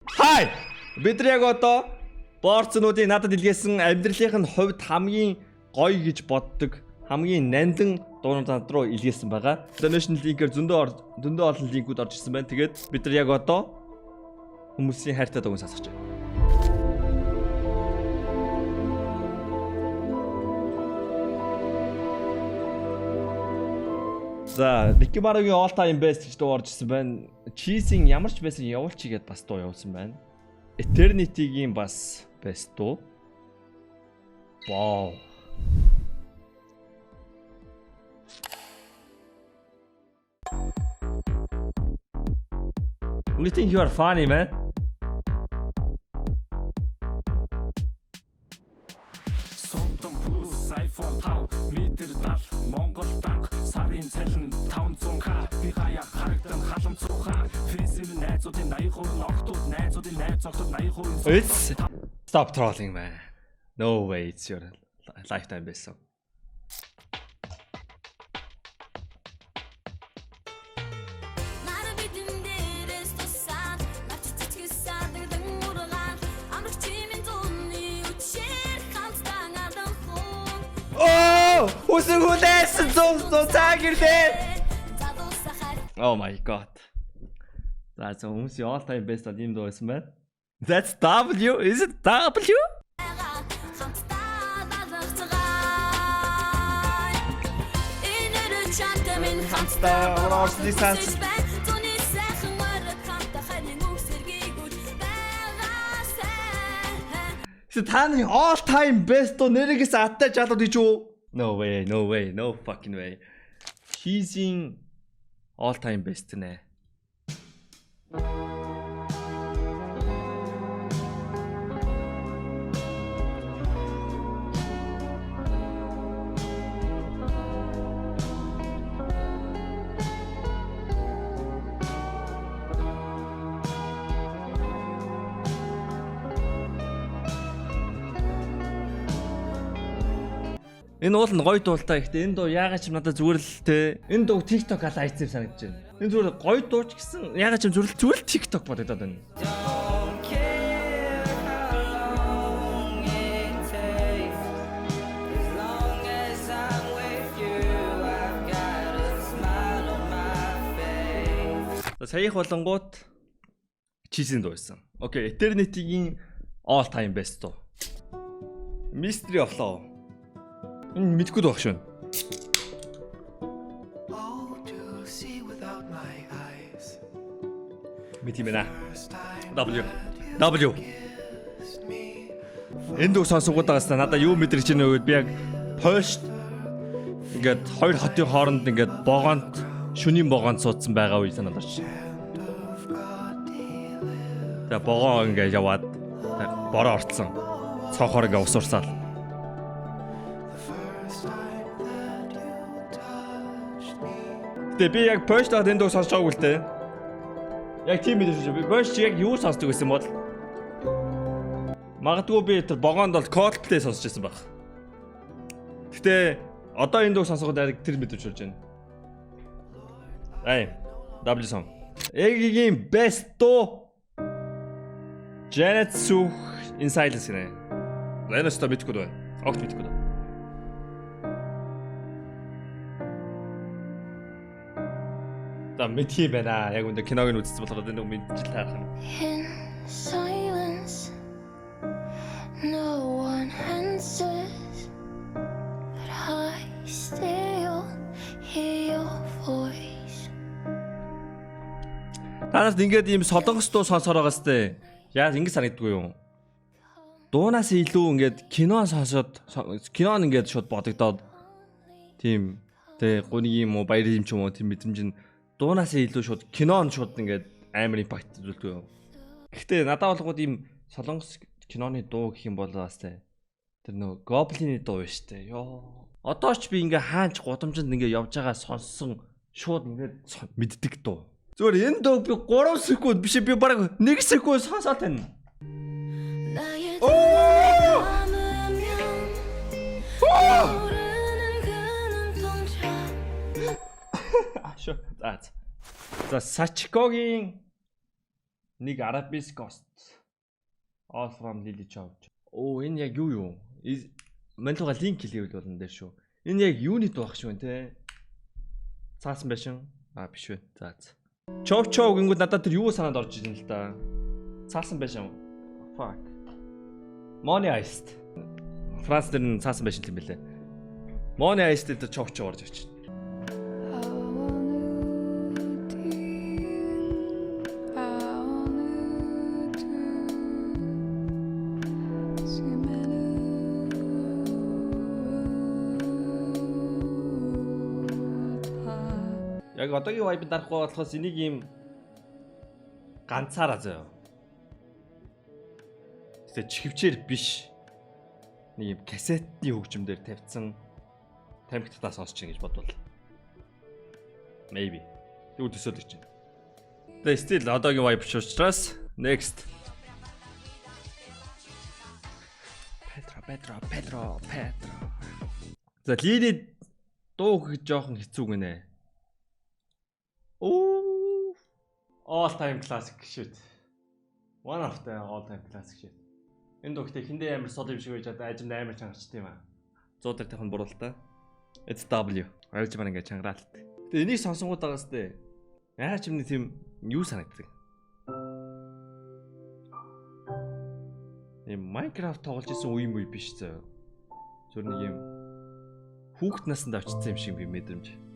Хай! Бид нар яг одоо борцнуудын надад илгээсэн амьдралын хувьд хамгийн гоё гэж боддог, хамгийн нандин дуунууд руу илгээсэн байгаа. Donation link-ээр зөндөө олон линкүүд орж ирсэн байна. Тэгээд бид нар яг одоо хүмүүсийн хайртай дугуйн сасгаж байна. За, Ricky Martin-гийн all time best гэж дуу орж ирсэн байна. Cheese-ийн ямар ч байсан явуулчих гээд бас дуу явуулсан байна. Eternity-гийн бас best дуу. Wow. We think you are funny, man. iPhone 5 метр дал Монгол банк сарын цалин 500к би хаяа харагдан халамцуухан фэйсэм найзуудын 80% огтуд найзуудын найз огтуд 80%. It's stop trolling, man. No way, it's your lifetime best song. Хүсэн хүлээсэн цагирлээ. Oh my god. За хүмүүсийн all time best ийм дуу байсан байна. That's W. Is it W? Таны all time best дуу нэрээс аттай жалууд гэж үү? No way, no way, no fucking way. Cheese-ийн all time best нэ. Энэ уул нь гоё дуултай. Гэхдээ энэ дуу яагаад ч надад зүгээр л те. Энэ дуу TikTok алайцэр санагдаж байна. Энэ зүгээр гоё дуу ч гэсэн яагаад ч зүгээр л TikTok бодогдоод байна. Саях болонгууд Cheese-ийн дуу байсан. Окей, Eternity-гийн all time best дуу. Mystery of Love. Энэ мэдгүй байх шин. Мэдимэна. W. Энд дүү сонсгоодагаас надаа юу мэдрэж байна вэ гэвэл би яг пост ингээд хоёр хотын хооронд ингээд богоонд шөнийн богоонд суудсан байгаа үе санаад орчих. Тэгээ богоо ингээд яваад бороо орцсон. Цонхоор ингээд усуурсаал. Би яг пост энэ дуу сонсож байгаагүй л дээ. Яг тийм мэдээж шүү. Би пост яг юу сонсдог гэсэн бол магадгүй би тэр богоонд бол Coldplay сонсож байсан баг. Гэтэ одоо энэ дуу сонсоход яг тэр мэдээж болж байна. W song. Эгийн best дуу Janet Suk In Silence гэнэ. Энэ өстө мэдгүй байна. Огт мэдгүй байна. Мэдхий байна. Яг өндөр киног нь үзсэн болохоор энэ мэдчихэл таарах юм. In silence, no one answers, but I still hear your voice. Танаас ингээд ийм солонгос дуу сонсоор байгаас тээ. Яаж ингэ санагддгүй юу? Дуунаас илүү ингээд кино сонсоод кинон ингээд шууд бодогдоод тийм тэ гуний юм уу баяр юм ч юм уу тийм мэдрэмж нь дуунаас илүү шууд кинон шууд ингээд амар импакт үзүүлдэг. Гэхдээ надад болгоод ийм солонгос киноны дуу гэх юм бол бас тэ тэр нөө Goblin-ийн дуу биш тэ. Йоо. Одоо ч би ингээ хаач гудамжинд ингээ явж байгаа сонссон шууд ингээд мэддэг дуу. Зүгээр энэ дуу би 3 секунд биш би бараг 1 секунд сонсоод байна. За Сачкогийн Нэг Arabis Ghost. All from Lily Chow. Оо энэ яг юу? Мантуга линк хийлгэвэл болно дээр шүү. Энэ яг юуны дуу ах шүү те. Цаасан байшин. Биш үү. За. Chow гингүүд надад тэр юу санаад орж ирсэн л да. Цаасан байшин. Fuck. Money Heist. Франц дээр нь цаасан байшин юм бэлээ. Money Heist дээр Chow орж ирж байна. Яг одоогийн vibe дарахгүй болохоос энийг ийм ганцаараа заяа. Тэ чихвчээр биш. Нэг ийм кассетны хөгжмөөр тавьсан тамхитаа сонсч ин гэж бодвол. Maybe. Юу төсөөлөж чинь. Тэгээ still одоогийн vibe биш учраас next. Pedro. За линий дуу гэж жоохон хэцүү гинэ. Oh, all-time classic shit. One of the all-time classic shit. Энэ дуугт хиндэ амар сод юм шиг байж одоо ажимд амар чангарчт юм аа. 100 дээр тавих нь буруу л та. It's W. Арж маань ингээ чангараалт. Тэгээ энийг сонсонгууд байгаас тээ. Яаж юм тийм юу санагддаг. Ийм Minecraft тоглож исэн үе мүй биш зөө. Зөв нэг юм хүүхэд насанд авчирсан юм шиг би мэдрэмж.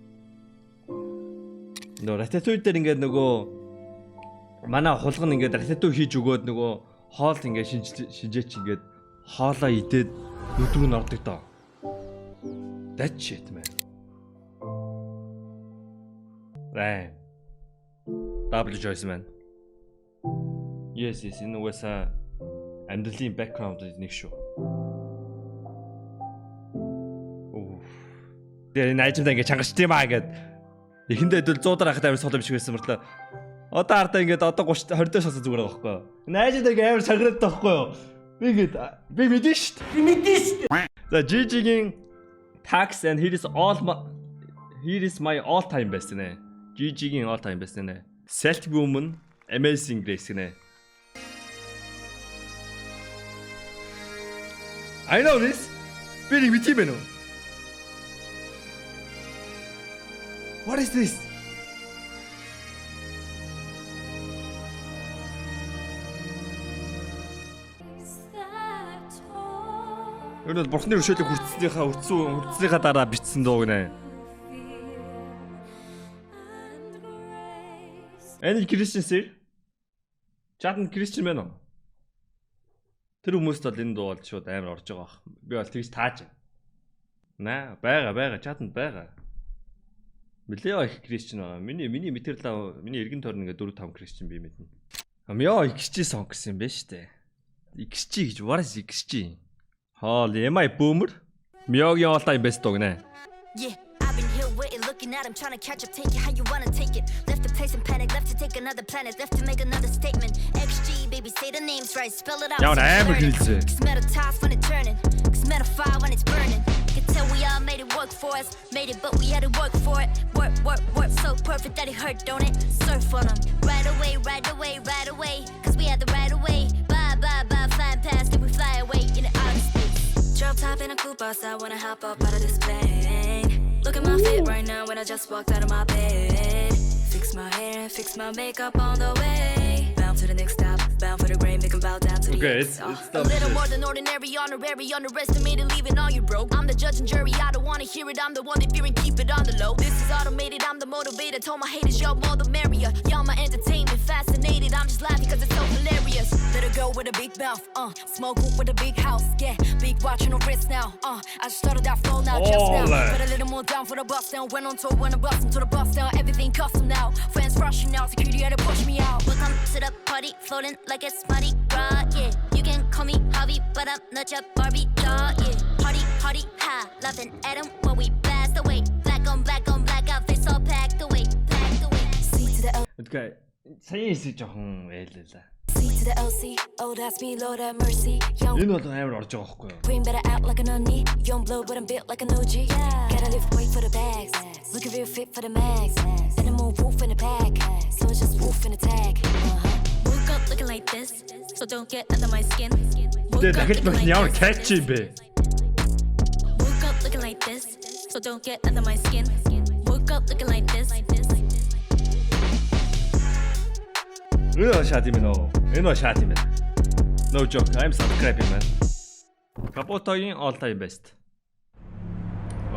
Нөө Ratatouille дээр ингээд нөгөө манай хулган ингээд Ratatouille хийж өгөөд нөгөө хоол ингээд шинжээч ингээд хоолоо идээд өдрөө нь ордог доо. That shit man. Right. W choice man. Yes, энэ угаасаа амьдралын background нэг шүү. Тэр энэ ажимдаа ингээд чангарч тийм аа гэдэг. Эхэндээ хэдүүл 100 дараа хахад амар сул юм шиг байсан мөрлөө. Одоо ардаа ингээд одоо 30 20 дээс хасаа зүгээр байгаа байхгүй юу? Найжид ингээд амар чангараад байхгүй юу? Би ингээд би мэдэн шүү дээ. За GG-гийн Tax and here is my all time best нэ. GG-гийн all time best нэ. Celtic Woman Amazing Grace нэ. I know this. Би нэг бит юм байна уу? What is this? Энэ бурхны өршөөлийг хүртснийхаа дараа бичсэн дуу гинэ. Энэ Christian сэр? Чадан Christian мэн үү? Тэр хүмүүст бол энэ дуу бол шууд амар орж байгаа бах. Би бол тэгж тааж байна. Бага чаданд байгаа. Мэлээ их Christian байгаа. Миний материал миний эргэн тойрон ингээ 4 5 Christian би мэднэ. Амяа XG сон гэсэн юм байна штэ. XG гэж what is XG? Holy am I boomer? Myogi all time best dog nè. Yeah, I've been here waiting, looking at him, trying to catch up, take it how you wanna take it. Left the place in panic, left to take another planet, left to make another statement. XG, baby, say the names right, spell it out. Ja, det är mycket. Smell the ties when it's turning, smell the fire when it's burning. Can tell we all made it work for us, made it, but we had to work for it. Work, so perfect that it hurt, don't it? Surf on them, right away, cause we had the right away. Bye, flying past it, we fly away in the outer space. Drop top in a coupe, I wanna hop up out of this plane. Look at my fit right now when I just walked out of my bed. Fix my hair, fix my makeup on the way. Bound to the next stop, bound for the grain, make 'em bow down to the it's a little more than ordinary, honorary, underestimated, leaving all you broke. I'm the judge and jury, I don't wanna hear it, I'm the one that fear and keep it on the low. This is automated, I'm the motivator, told my haters y'all more the merrier. Y'all my entertainment, fascinated, I'm just laughing cause it's so hilarious. Little girl with a big mouth, smoke with a big house, yeah, big watch on her wrist now, I just started that flow now, just now. Put a little more down for the bus down, went on tour when I bust into the bus down, everything custom now. Friends rushing now, security had to push me out. Welcome to the party, floating like it's Mardi Gras, yeah. You can call me Harvey, but I'm not your Barbie doll, yeah. Party, ha, laughing at him while we blast away. Black on black, outfits all packed away. C to the L. Okay. Сайн хэлсэн жоохон ээлээ. C to the LC, oh that's me, Lord have mercy. Young Энэ бол амар орж байгаа байхгүй юу? green better act like an onion. Young blood, but I'm built like an OG. Yeah. Gotta lift weight for the bags. Looking real fit for the mags. And I'm on roof in the pack. So it's just roof in the tag. Woke up looking like this, so don't get under my skin. Тэ Woke up дахиж looking мах like ямар this, catch юм бэ? woke up looking like this, so don't get under my skin. Woke up looking like this. Энэ шат юм нөө. Энэ шат юм байна. No joke. I'm subscribing man. Капотогийн all time best.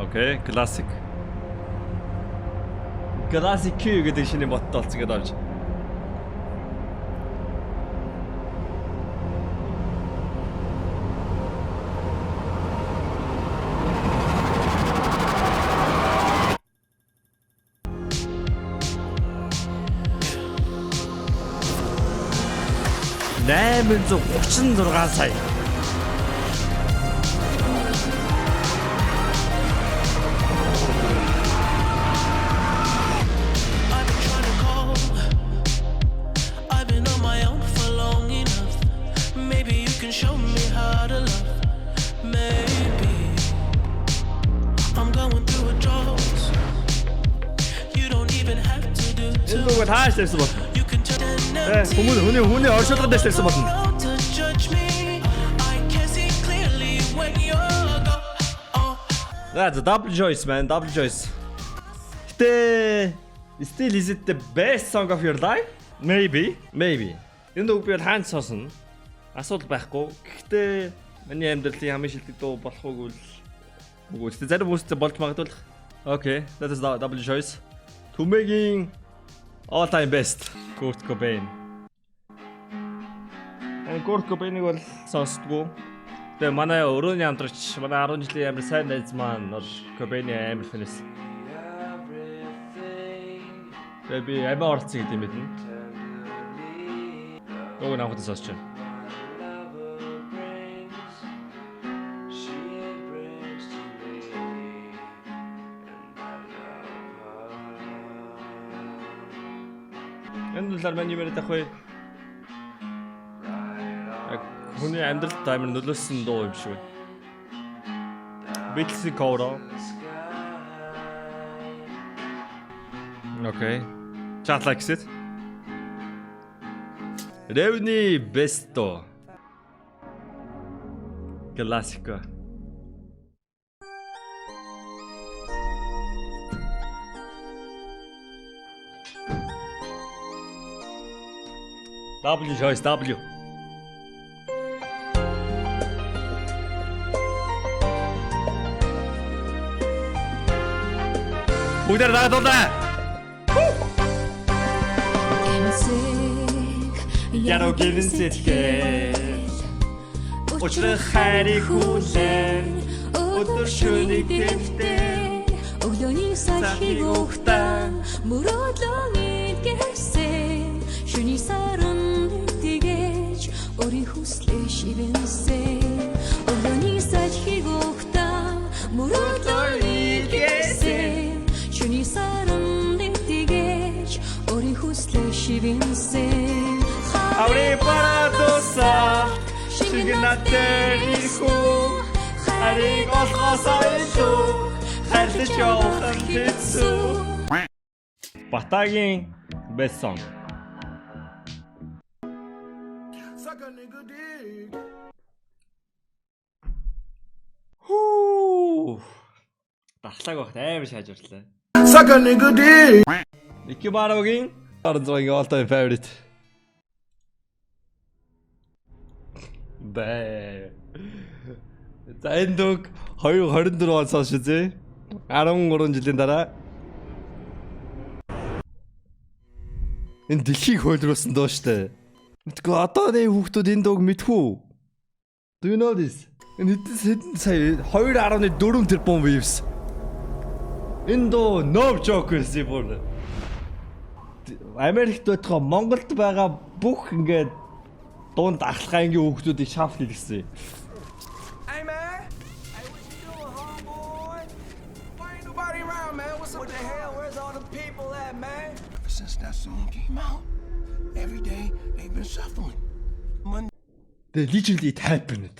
Окей, classic. Classic Q гэдэг шинэ боттой болсон гэдэг авч. $836 сая. I've been trying to call. I've been on my own for long enough. Maybe you can show me how to love. Maybe I'm going through a drought. You don't even have to do Энэ too. нөгөө тааш тавьсан байна. You can just Хүний оршуулгад дэвс тавьсан байна. to judge me. I can see clearly when you're gone. Oh. That's a double choice man, double choice. Гэтэ still is it the best song of your life? Maybe. Энэ үг би хаан соосно. Асуудал байхгүй. Гэхдээ миний амьдралын хамгийн шилдэг дуу болох уу гэвэл үгүй ээ зарим хүмүүстэй болж магадгүй. Okay, that is the double choice. Түмэгийн all time best Kurt Cobain. Kurt Cobain-ыг бол сонсдгоо. Тэгээ манай өрөөний хамтрагч манай 10 жилийн амар сайн найз маань Cobain-ийн амар фэнэс. Тэгээ би амар орцсон гэдэг юм байна. Гоо наахад сонсч байна. Энэ л арманы мөрөд ах вэ? Хүний амьдралд амар нөлөөлсөн дуу юм шиг байна. Beatles-ийн cover. Okay. Chat likes it. Revni Besto. Classico. W choice W. Бүгдээр даадуулаа. Яруу гэрэн сэтгэл Учрах хайрыг хүлээн Өдөр шөнийг дэвтээ Өглөөний сахиг ухтаа мөрөөдлөн илгээсэн шүний саран тэгэж өөрийн хүслээ шивэнсэн Өглөөний сахиг ухтаа мөрөөдлөн илгээсэн шүний саран тэгэж өөрийн хүслээ шивэнсэн Аврэ парадоса Шигнатэр ирхүү Хариг олгосоо илүү Хайлтж явах хэцүү Батагийн best song. Хүү. Дархлааг багт амар шааж орлоо. Suck a nigga dick. Nicki Minaj's all time favorite. Бээ. За энэ дог 2024 он сонш үзье. 13 жилийн дараа энэ дэлхийг хөлрүүлсэн дуу штэ. Мэдгүй одооны хүүхдүүд энэ дог мэдхүү. Do you know this? Энэ хэдэн сая 2.4 тэрбум views. Энэ дуу no joke гэсэн бүр. Америкт байтугай Монголд байгаа бүх ингээд дунд ахлахаа ингийн хүүхдүүдийг шафл хийлгэсэн. Hey man. Hey, what you doing, homeboy? Why ain't nobody around, man? What's up? What the hell? Where's all the people at, man? Ever since that song came out, every day they've been shuffling. Monday They literally it happened.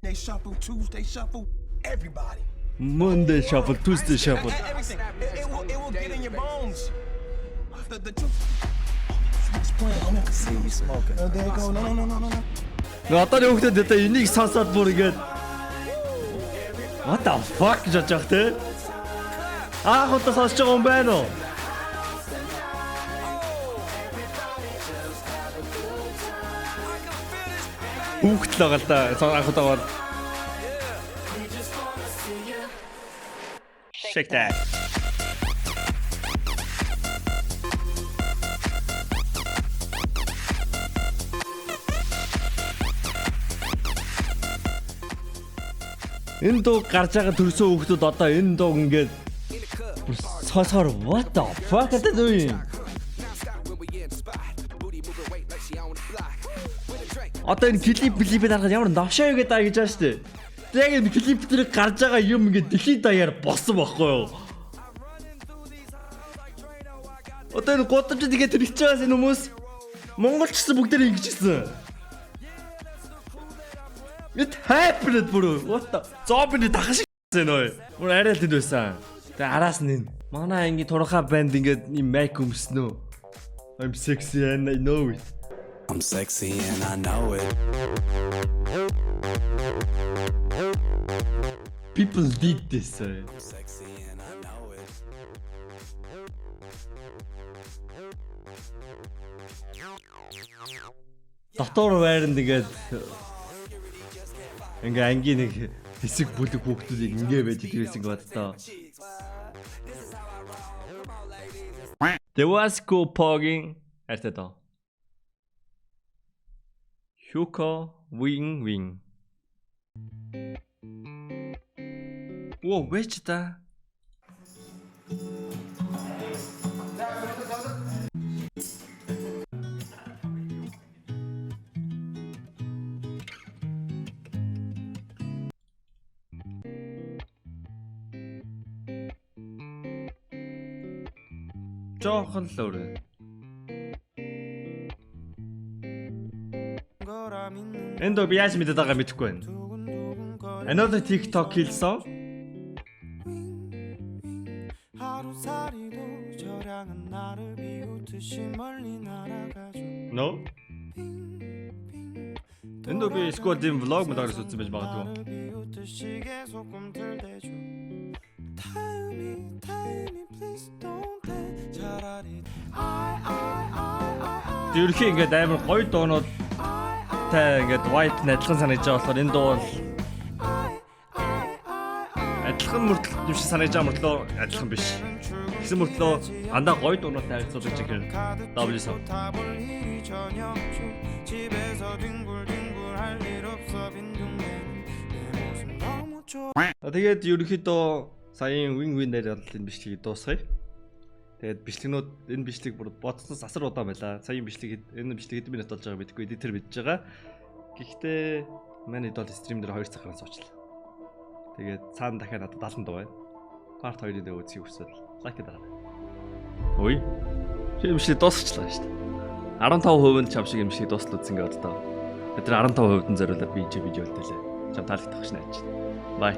they shuffle, Tuesday shuffle, everybody. Monday shuffle, Tuesday shuffle. Everything. It will get in your bones. The truth. Just playing, homie. I can see you smoking. Oh, there you go. No. Нөгөө одооны хүүхдүүд одоо энийг сонсоод бүр ингээд what the fuck гэж бодож байгаа те. Аах удаа сонсож байгаа юм байна уу? Хүүхд л байгаа л да. Анх удаа бол Shake that. Энэ дуу гарч байгаа төрсөн хүүхдүүд одоо энэ дуу ингээд сонсоор what the fuck гэдэг үү? Одоо энэ клипээ дарахад ямар навшаа юу гэдэг аа гэж байгаа шүү дээ. Яг энэ клип дээр гарч байгаа юм ингээд дэлхийд даяар босон байхгүй юу? Одоо энэ годомчд игээ тэр хичээс энэ хүмүүс монголчсан бүгдээр ингэж хэлсэн. It happened bro. What the? Зомбиний дахаш гэсэн нөө. Мөр арай л тэнд байсан. Тэгээ араас нь манай ангийн турхаа банд ингээд юм майк өмснөө. I'm sexy and I know it. I'm sexy and I know it. People did this. I'm sexy and I know it. Дотор байранд ингээд ингээ ангийн нэг хэсэг бүлэг хүүхдүүдийг ингээ байж идвэсэн боддоо. Дэваско погийн артадо. Huko wing. Оо вэж та. жоохон л өөр. Энд би яаж мэдээд байгаа мэдэхгүй байна. Another TikTok kill song. No. Энд би Squad-ийн vlog модоос үзсэн байж магадгүй. Тэрхий ингээд амар гоё дуунууд та ингээд white адилхан санагдаж байгаа болохоор энэ дуу бол адилхан мөртлөө юм шиг санагдаж байгаа мөртлөө адилхан биш. Гэсэн мөртлөө андаа гоё дуунуудтай харьцуулж байгаа W song. Тэгээд ерөнхийдөө саяын win дээр бол энэ бичлэгийг дуусгая. Тэгээд бичлэгнүүд энэ бичлэг бүр бодсноос асар удаан байлаа. Саяын бичлэг энэ бичлэг хэдэн минут болж байгааг мэдэхгүй эдитер мэдж байгаа. Гэхдээ манай идол стрим дээр 2 цагаас очлаа. Тэгээд цаана дахиад надад 70 дуу байна. Part 2-ын дээр үзье хүсвэл лайк дараа. Ой. Чи бичлэг дуусчихлаа шүү дээ. 15% нь чам шиг юм шиг дуустал үзсэн гэдэг одоо. Бид нар 15% нь зориулаад видео үлдээлээ. Чам таалагдах гэж найж байна. Bye.